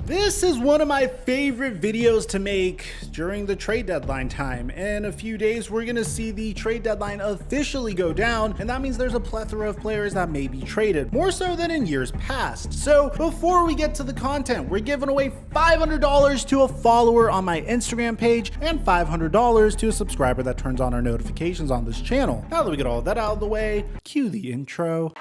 This is one of my favorite videos to make during the trade deadline time. In a few days, we're gonna see the trade deadline officially go down, and that means there's a plethora of players that may be traded, more so than in years past. So before we get to the content, we're giving away $500 to a follower on my Instagram page and $500 to a subscriber that turns on our notifications on this channel. Now that we get all that out of the way, cue the intro.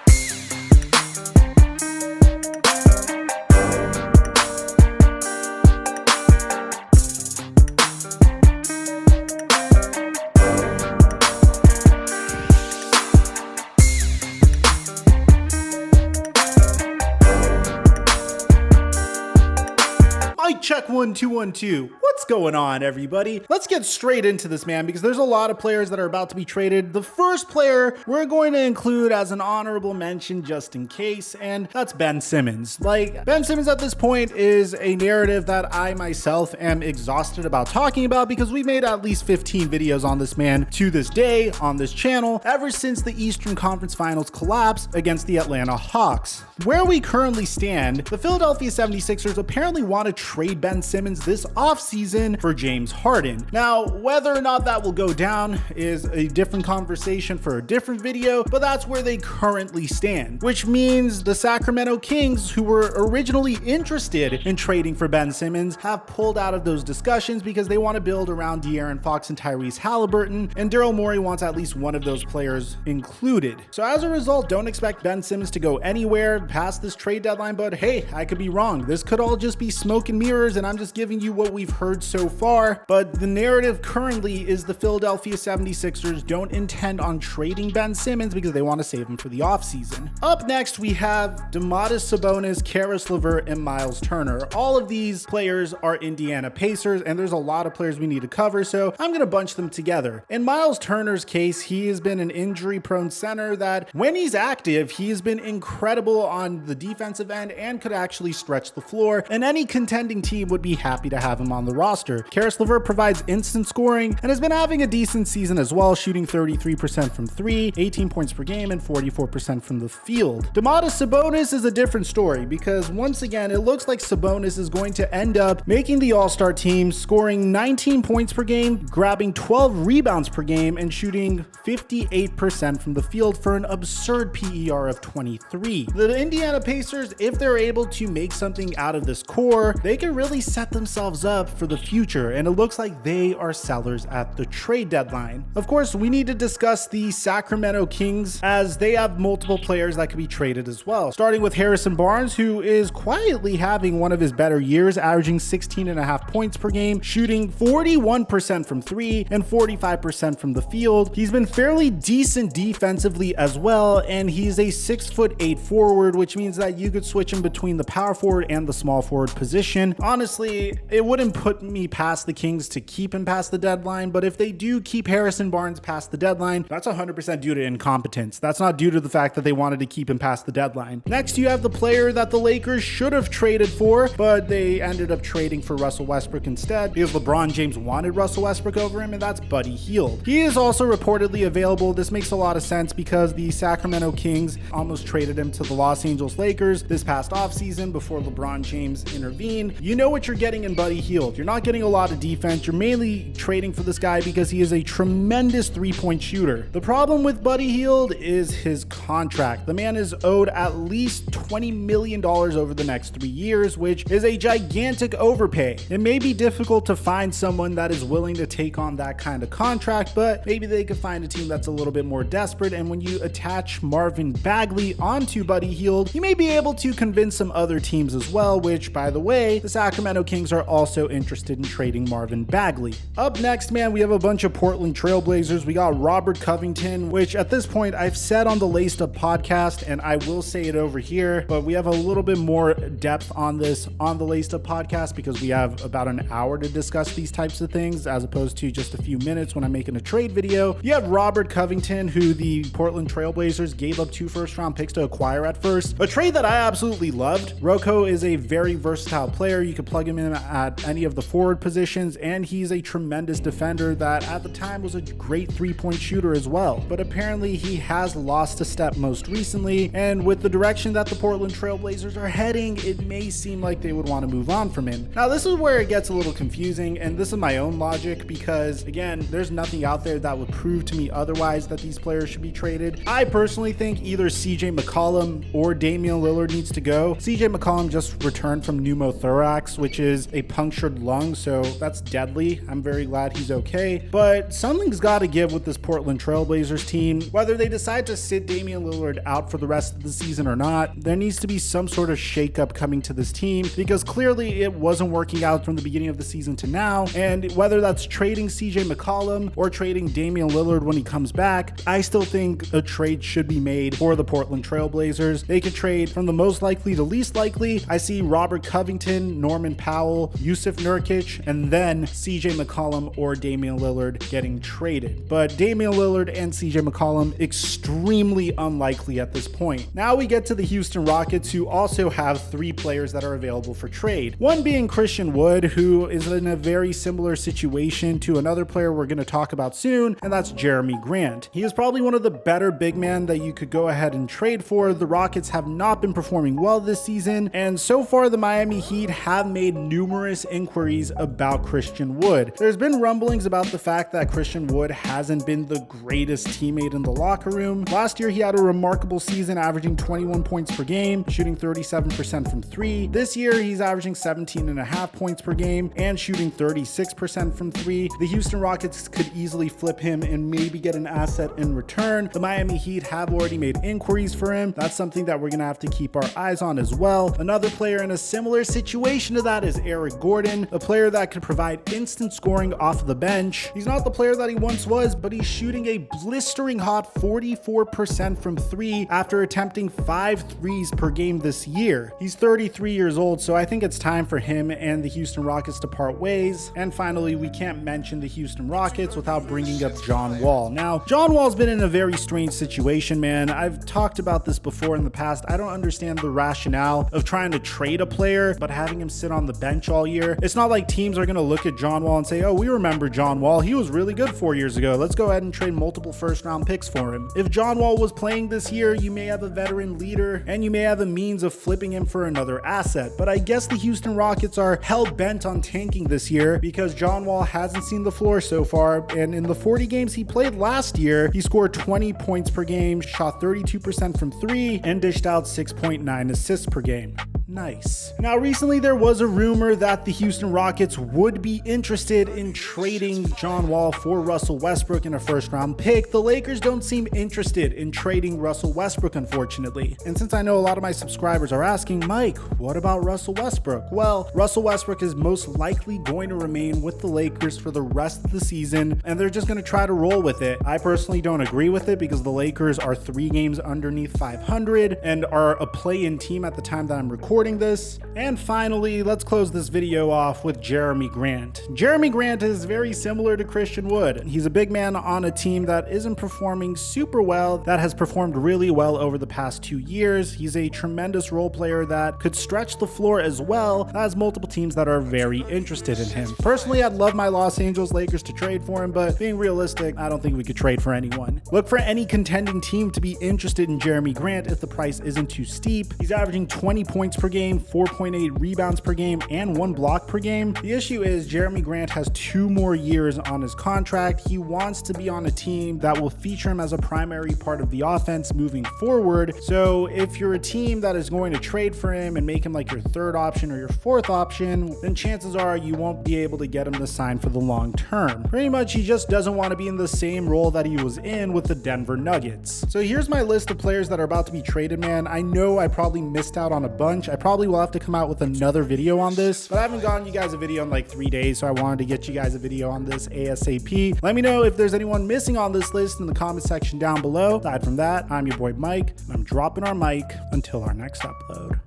Check 1 2 1 2. What's going on, everybody? Let's get straight into this, man, because there's a lot of players that are about to be traded. The first player we're going to include as an honorable mention just in case, and that's Ben Simmons. Ben Simmons at this point is a narrative that I myself am exhausted about talking about because we've made at least 15 videos on this man to this day on this channel ever since the Eastern Conference Finals collapse against the Atlanta Hawks. Where we currently stand, the Philadelphia 76ers apparently want to trade Ben Simmons this offseason for James Harden. Now, whether or not that will go down is a different conversation for a different video, but that's where they currently stand, which means the Sacramento Kings, who were originally interested in trading for Ben Simmons, have pulled out of those discussions because they want to build around De'Aaron Fox and Tyrese Halliburton, and Daryl Morey wants at least one of those players included. So as a result, don't expect Ben Simmons to go anywhere past this trade deadline, but hey, I could be wrong. This could all just be smoke and mirrors, and I'm just giving you what we've heard so far. But the narrative currently is the Philadelphia 76ers don't intend on trading Ben Simmons because they want to save him for the offseason. Up next, we have Amato Sabonis, Sliver, and Miles Turner. All of these players are Indiana Pacers, and there's a lot of players we need to cover, so I'm going to bunch them together. In Miles Turner's case, he has been an injury-prone center that, when he's active, he has been incredible on the defensive end and could actually stretch the floor, and any contending team would be happy to have him on the roster. Sliver provides instant scoring and has been having a decent season as well, shooting 33% from 3, 18 points per game, and 44% from the field. Amato Sabonis is a different story because once again, it looks like Sabonis is going to end up making the All-Star team, scoring 19 points per game, grabbing 12 rebounds per game, and shooting 58% from the field for an absurd PER of 23. The Indiana Pacers, if they're able to make something out of this core, they can really set themselves up for the future, and it looks like they are sellers at the trade deadline. Of course, we need to discuss the Sacramento Kings as they have multiple players that could be traded as well, starting with Harrison Barnes, who is quietly having one of his better years, averaging 16.5 points per game, shooting 41% from 3 and 45% from the field. He's been fairly decent defensively as well, and he's a 6'8" forward, which means that you could switch him between the power forward and the small forward position. Honestly, it wouldn't put me past the Kings to keep him past the deadline, but if they do keep Harrison Barnes past the deadline, that's 100% due to incompetence. That's not due to the fact that they wanted to keep him past the deadline. Next, you have the player that the Lakers should have traded for, but they ended up trading for Russell Westbrook instead because LeBron James wanted Russell Westbrook over him, and that's Buddy Hield. He is also reportedly available. This makes a lot of sense because the Sacramento Kings almost traded him to the Los Angeles Lakers this past offseason before LeBron James intervened. You know what you're getting in Buddy Hield. You're not getting a lot of defense. You're mainly trading for this guy because he is a tremendous three-point shooter. The problem with Buddy Hield is his contract. The man is owed at least $20 million over the next 3 years, which is a gigantic overpay. It may be difficult to find someone that is willing to take on that kind of contract, but maybe they could find a team that's a little bit more desperate, and when you attach Marvin Bagley onto Buddy Hield, you may be able to convince some other teams as well, which, by the way, the Sacramento Kings are also interested in trading Marvin Bagley. Up next, man, we have a bunch of Portland Trailblazers. We got Robert Covington, which at this point I've said on the Laced Up podcast, and I will say it over here, but we have a little bit more depth on this on the Laced Up podcast because we have about an hour to discuss these types of things as opposed to just a few minutes when I'm making a trade video. You have Robert Covington, who the Portland Trailblazers gave up 2 first-round picks to acquire at first, a trade that I absolutely loved. Rocco is a very versatile player. player. You could plug him in at any of the forward positions, and he's a tremendous defender that at the time was a great three-point shooter as well. But apparently he has lost a step most recently, and with the direction that the Portland Trail Blazers are heading, it may seem like they would want to move on from him. Now, this is where it gets a little confusing, and this is my own logic because, again, there's nothing out there that would prove to me otherwise that these players should be traded. I personally think either CJ McCollum or Damian Lillard needs to go. CJ McCollum just returned from pneumothorax, which is a punctured lung, so that's deadly. I'm very glad he's okay, but something's got to give with this Portland Trail Blazers team. Whether they decide to sit Damian Lillard out for the rest of the season or not, there needs to be some sort of shakeup coming to this team because clearly it wasn't working out from the beginning of the season to now, and whether that's trading CJ McCollum or trading Damian Lillard when he comes back, I still think a trade should be made for the Portland Trail Blazers. They could trade from the most likely to least likely. I see Robert Covington, Norman Powell, Yusuf Nurkic, and then CJ McCollum or Damian Lillard getting traded. But Damian Lillard and CJ McCollum, extremely unlikely at this point. Now we get to the Houston Rockets, who also have 3 players that are available for trade. One being Christian Wood, who is in a very similar situation to another player we're going to talk about soon, and that's Jeremy Grant. He is probably one of the better big men that you could go ahead and trade for. The Rockets have not been performing well this season, and so far the Miami Heat have made numerous inquiries about Christian Wood. There's been rumblings about the fact that Christian Wood hasn't been the greatest teammate in the locker room. Last year he had a remarkable season, averaging 21 points per game, shooting 37% from 3. This year he's averaging 17.5 points per game and shooting 36% from 3. The Houston Rockets could easily flip him and maybe get an asset in return. The Miami Heat have already made inquiries for him. That's something that we're going to have to keep our eyes on as well. Another player in a similar situation to that is Eric Gordon, a player that could provide instant scoring off of the bench. He's not the player that he once was, but he's shooting a blistering hot 44% from 3 after attempting 5 threes per game this year. He's 33 years old, so I think it's time for him and the Houston Rockets to part ways. And finally, we can't mention the Houston Rockets without bringing up John Wall. Now, John Wall's been in a very strange situation, man. I've talked about this before in the past. I don't understand the rationale of trying to trade a player but having him sit on the bench all year. It's not like teams are going to look at John Wall and say, oh, we remember John Wall. He was really good 4 years ago. Let's go ahead and trade multiple first-round picks for him. If John Wall was playing this year, you may have a veteran leader and you may have a means of flipping him for another asset. But I guess the Houston Rockets are hell-bent on tanking this year because John Wall hasn't seen the floor so far, and in the 40 games he played last year, he scored 20 points per game, shot 32% from 3, and dished out 6.9 assists per game. Nice. Now, recently there was a rumor that the Houston Rockets would be interested in trading John Wall for Russell Westbrook in a first-round pick. The Lakers don't seem interested in trading Russell Westbrook, unfortunately. And since I know a lot of my subscribers are asking, Mike, what about Russell Westbrook? Well, Russell Westbrook is most likely going to remain with the Lakers for the rest of the season, and they're just going to try to roll with it. I personally don't agree with it because the Lakers are 3 games underneath 500 and are a play-in team at the time that I'm recording this. And finally, let's close this video off with Jeremy Grant. Jeremy Grant is very similar to Christian Wood. He's a big man on a team that isn't performing super well, that has performed really well over the past 2 years. He's a tremendous role player that could stretch the floor as well. That has multiple teams that are very interested in him. Personally, I'd love my Los Angeles Lakers to trade for him, but being realistic, I don't think we could trade for anyone. Look for any contending team to be interested in Jeremy Grant if the price isn't too steep. He's averaging 20 points per game, 4.8 rebounds per game, and 1 block per game. The issue is Jeremy Grant has 2 more years on his contract. He wants to be on a team that will feature him as a primary part of the offense moving forward. So if you're a team that is going to trade for him and make him like your 3rd option or your 4th option, then chances are you won't be able to get him to sign for the long term. Pretty much he just doesn't want to be in the same role that he was in with the Denver Nuggets. So here's my list of players that are about to be traded, man. I know I probably missed out on a bunch. I probably will have to come out with another video on this, but I haven't gotten you guys a video in like 3 days, so I wanted to get you guys a video on this ASAP. Let me know if there's anyone missing on this list in the comment section down below. Aside from that, I'm your boy Mike, and I'm dropping our mic until our next upload.